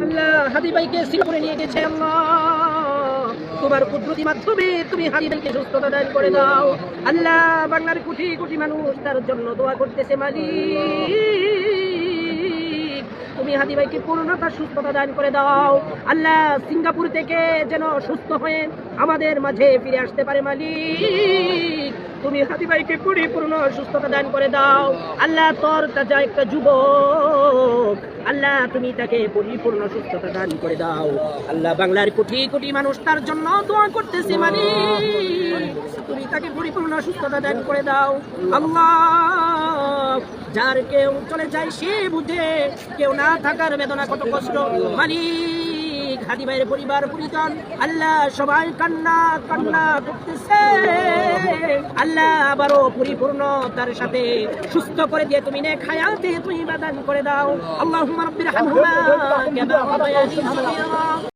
আল্লাহ হাদি ভাইকে সিঙ্গাপুরে নিয়ে গেছে আল্লাহ, তোমার কুদরতি মাধ্যমে তুমি হাদি ভাইকে সুস্থতা দান করে দাও আল্লাহ। বাংলার কোটি কোটি মানুষ তার জন্য দোয়া করতেছে মালিক, তুমি হাদি ভাইকে পূর্ণতা সুস্থতা দান করে দাও আল্লাহ। সিঙ্গাপুর থেকে যেন সুস্থ হয়ে আমাদের মাঝে ফিরে আসতে পারে মালিক, তুমি হাদি ভাইকে পরিপূর্ণ সুস্থতা দান করে দাও আল্লাহ। তোর তাজা একটা যুবক আল্লাহ, তুমি তাকে পরিপূর্ণ সুস্থতা দান করে দাও আল্লাহ। বাংলার কোটি কোটি মানুষ তার জন্য দোয়া করতেছে মালিক, তুমি তাকে পরিপূর্ণ সুস্থতা দান করে দাও আল্লাহ। যার কেউ চলে যায় সে বুঝে, কেউ না থাকার বেদনা কত কষ্ট মালিক। হাদি ভাইয়ের পরিবার পরিজন আল্লাহ সবাই কান্না কান্না করতেছে আল্লাহ, আবারও পরিপূর্ণ তার সাথে সুস্থ করে দিয়ে তুমি নেক হায়াতে তুমি দান করে দাও। আল্লাহুম্মা রাব্বিরহামহুমা কামা রাব্বায়ানি সাগীরা।